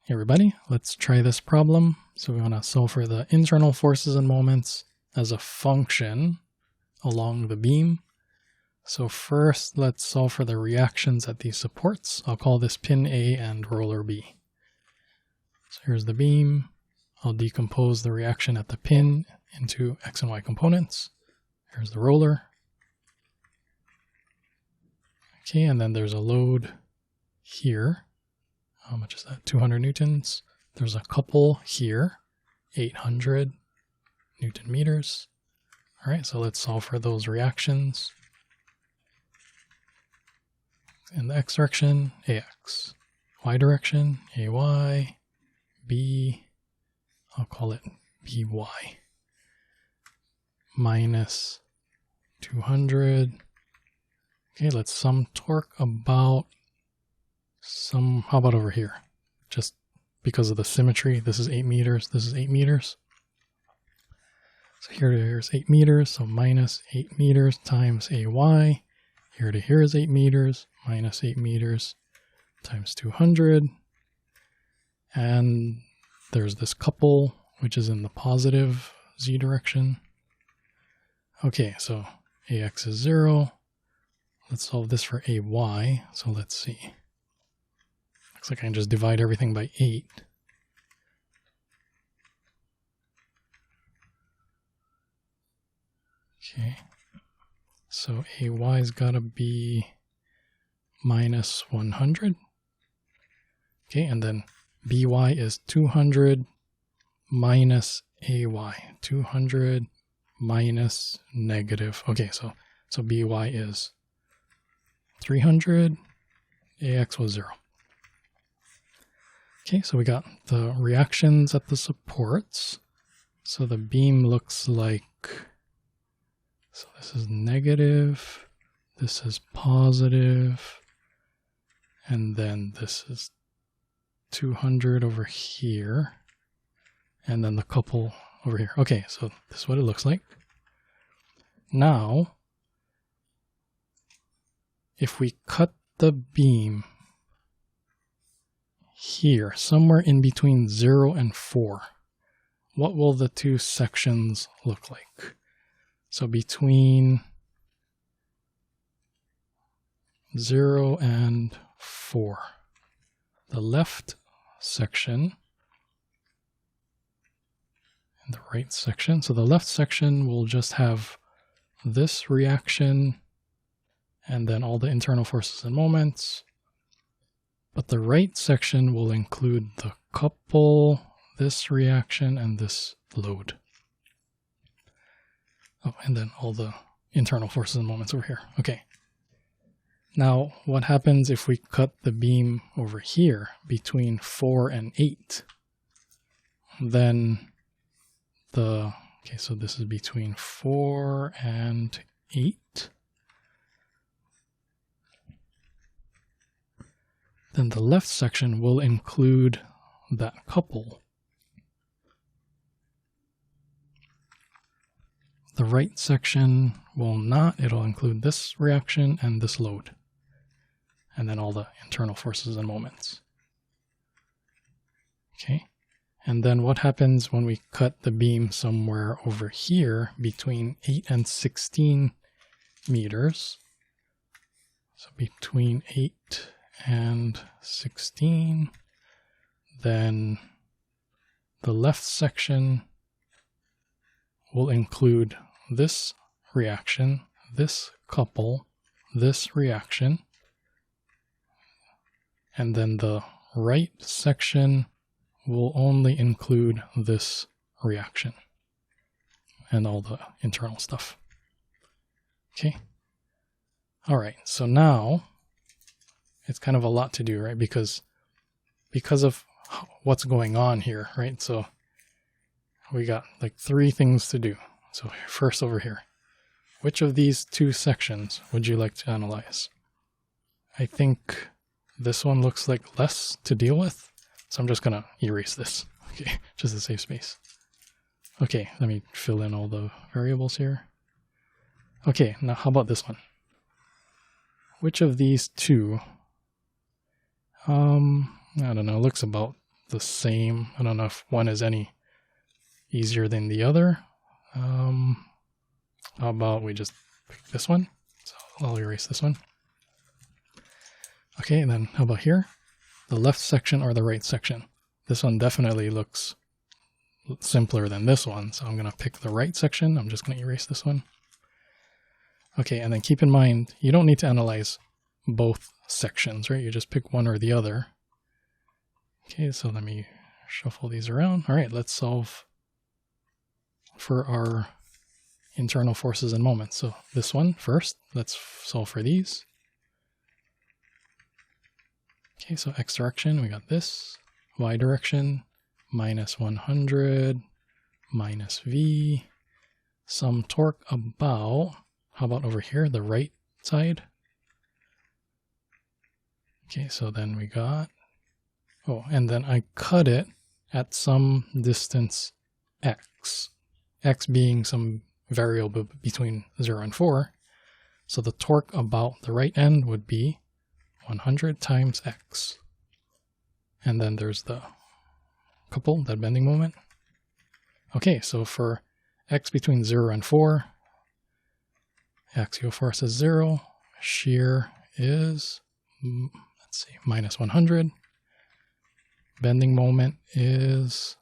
Hey everybody, let's try this problem. So we want to solve for the internal forces and moments as a function along the beam. So first, let's solve for the reactions at these supports. I'll call this pin A and roller B. So here's the beam. I'll decompose the reaction at the pin into X and Y components. Here's the roller. Okay, and then there's a load here. How much is that? 200 newtons. There's a couple here, 800 Newton meters. All right, so let's solve for those reactions. In the X direction, AX. Y direction, AY. B, I'll call it BY. Minus 200. Okay, let's sum torque about how about over here? Just because of the symmetry, this is 8 meters, this is 8 meters. So here to here is 8 meters, so minus 8 meters times AY. Here to here is 8 meters, minus 8 meters times 200. And there's this couple, which is in the positive Z direction. Okay, so AX is 0. Let's solve this for AY, so let's see. Looks like I can just divide everything by 8. Okay, so AY's gotta be minus 100. Okay, and then BY is 200 minus AY. 200 minus negative. Okay, so BY is 300. AX was 0. Okay, so we got the reactions at the supports. So the beam looks like, so this is negative, this is positive, and then this is 200 over here, and then the couple over here. Okay, so this is what it looks like. Now, if we cut the beam here, somewhere in between 0 and 4, what will the two sections look like? So between 0 and 4, the left section and the right section. So the left section will just have this reaction and then all the internal forces and moments. But the right section will include the couple, this reaction, and this load. Oh, and then all the internal forces and moments over here. Okay. Now, what happens if we cut the beam over here between 4 and 8? Then okay, so this is between 4 and 8. Then the left section will include that couple. The right section will not. It'll include this reaction and this load. And then all the internal forces and moments. Okay. And then what happens when we cut the beam somewhere over here between 8 and 16 meters? So between 8 and 16, then the left section will include this reaction, this couple, this reaction, and then the right section will only include this reaction and all the internal stuff. Okay. All right. So now it's kind of a lot to do, right? Because of what's going on here, right? So we got like 3 things to do. So first over here, which of these 2 sections would you like to analyze? I think this one looks like less to deal with. So I'm just going to erase this, okay, just to save space. Okay, let me fill in all the variables here. Okay, now how about this one? Which of these 2, I don't know, looks about the same. I don't know if one is any easier than the other. How about we just pick this one? So I'll erase this one. Okay, and then how about here? The left section or the right section? This one definitely looks simpler than this one, so I'm going to pick the right section. I'm just going to erase this one. Okay, and then keep in mind, you don't need to analyze both sections, right? You just pick one or the other. Okay, so let me shuffle these around. All right, let's solve for our internal forces and moments. So this one first, let's solve for these. Okay, so x direction, we got this. Y direction, minus 100, minus v. Some torque about, how about over here, the right side? Okay, so then we got, oh, and then I cut it at some distance x. X being some variable between 0 and 4. So the torque about the right end would be 100 times x. And then there's the couple, that bending moment. Okay, so for x between 0 and 4, axial force is 0. Shear is, let's see, minus 100. Bending moment is,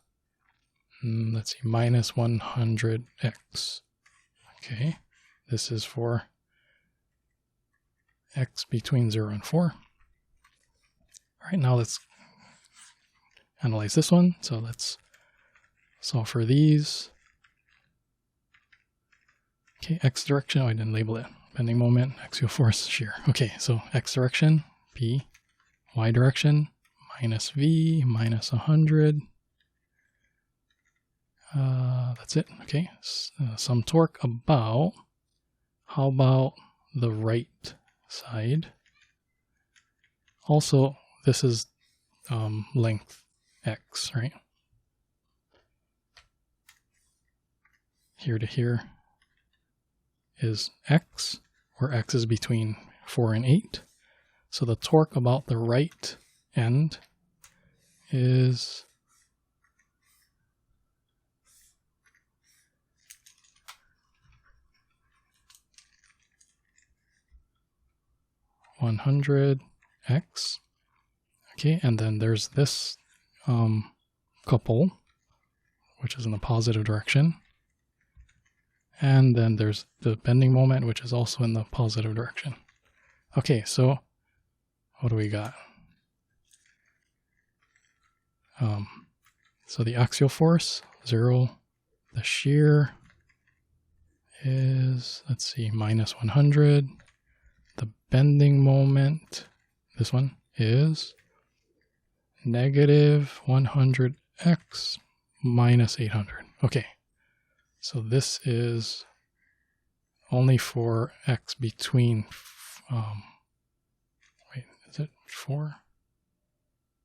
let's see, minus 100x. Okay, this is for x between 0 and 4. All right, now let's analyze this one. So let's solve for these. Okay, x direction, oh, I didn't label it. Bending moment, axial force, shear. Okay, so x direction, P. Y direction, minus V, minus 100. That's it. Okay, some torque about, how about the right side? Also, this is length x, right? Here to here is x, where x is between 4 and 8. So the torque about the right end is $100x. Okay, and then there's this couple, which is in the positive direction. And then there's the bending moment, which is also in the positive direction. Okay, so what do we got? So the axial force, 0. The shear is, let's see, minus 100. The bending moment, this one, is negative 100x minus 800. Okay, so this is only for x between, wait, is it 4?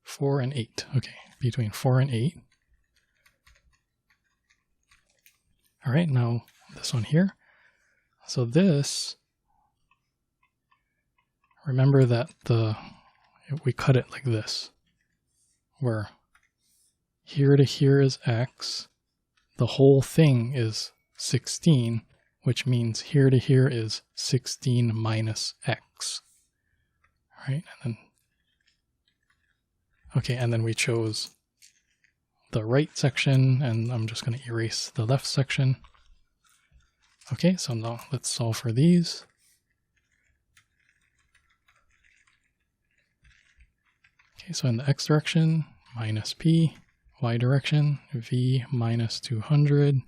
4 and 8. Okay, between 4 and 8. All right, now this one here. So this, remember that we cut it like this, where here to here is x, the whole thing is 16, which means here to here is 16 minus x. All right, and then, okay, and then we chose the right section, and I'm just going to erase the left section. Okay, so now let's solve for these. Okay, so in the x direction, minus p, y direction, v minus 200.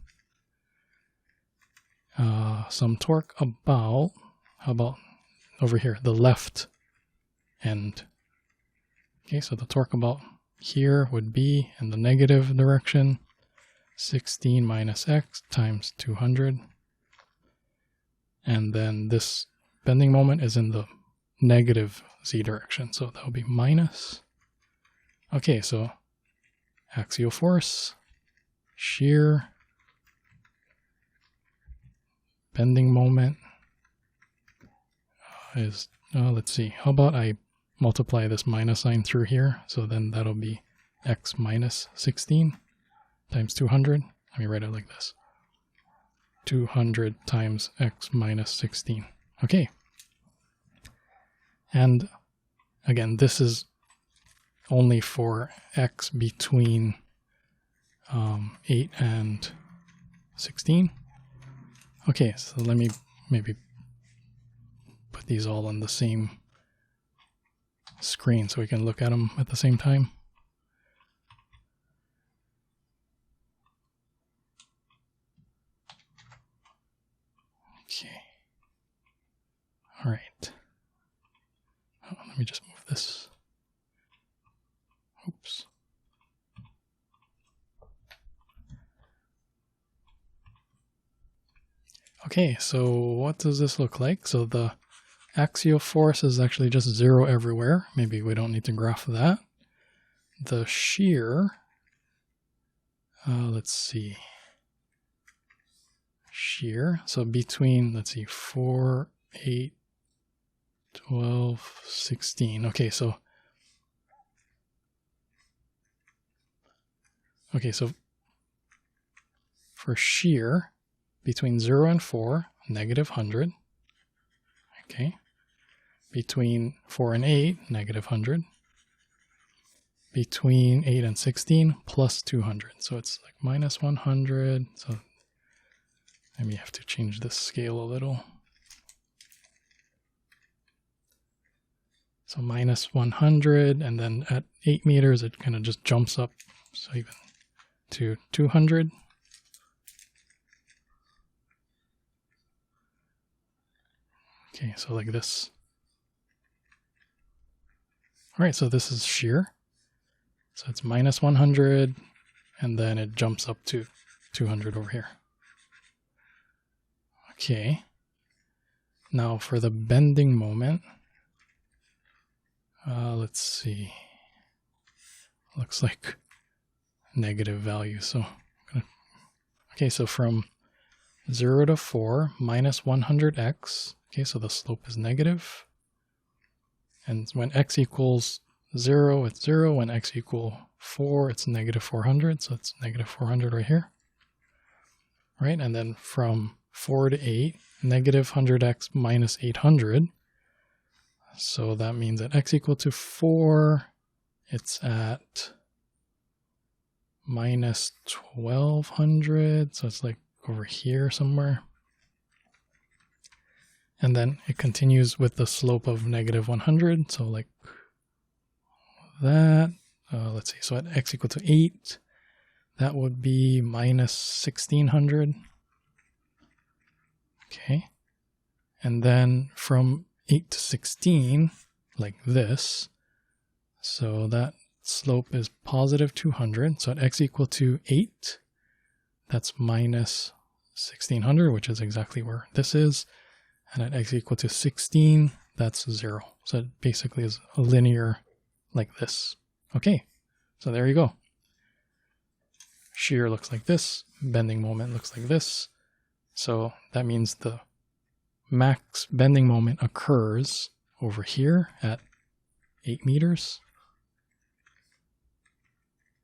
Some torque about, how about over here, the left end. Okay, so the torque about here would be in the negative direction, 16 minus x times 200. And then this bending moment is in the negative z direction, so that would be minus. Okay, so axial force, shear, bending moment is, let's see, how about I multiply this minus sign through here, so then that'll be x minus 16 times 200. Let me write it like this. 200 times x minus 16. Okay. And again, this is only for x between 8 and 16. Okay, so let me maybe put these all on the same screen so we can look at them at the same time. Okay. All right. Oh, let me just move this. Oops. Okay, so what does this look like? So the axial force is actually just 0 everywhere. Maybe we don't need to graph that. The shear, let's see. Shear, so between, let's see, 4, 8, 12, 16. Okay, so for shear, between 0 and 4, negative 100. Okay. Between 4 and 8, negative 100. Between 8 and 16, plus 200. So it's like minus 100. So maybe have to change this scale a little. So minus 100, and then at 8 meters, it kind of just jumps up, so even to 200. Okay, so like this. All right, so this is shear. So it's minus 100, and then it jumps up to 200 over here. Okay. Now for the bending moment, let's see. Looks like negative value. So, okay, so from 0 to 4, minus 100x. Okay, so the slope is negative. And when x equals 0, it's 0. When x equals 4, it's negative 400. So it's negative 400 right here. Right, and then from 4 to 8, negative 100x minus 800. So that means at x equal to 4, it's at minus 1200. So it's like over here somewhere. And then it continues with the slope of negative 100. So like that. Let's see. So at x equal to 8, that would be minus 1600. Okay. And then from 8 to 16, like this. So that slope is positive 200. So at x equal to 8, that's minus 1600, which is exactly where this is. And at x equal to 16, that's 0. So it basically is a linear like this. Okay, so there you go. Shear looks like this. Bending moment looks like this. So that means the max bending moment occurs over here at 8 meters.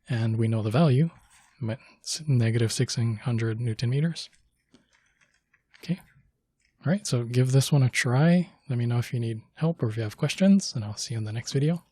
And we know the value, negative 600 Newton meters. Okay. All right, so give this one a try. Let me know if you need help or if you have questions, and I'll see you in the next video.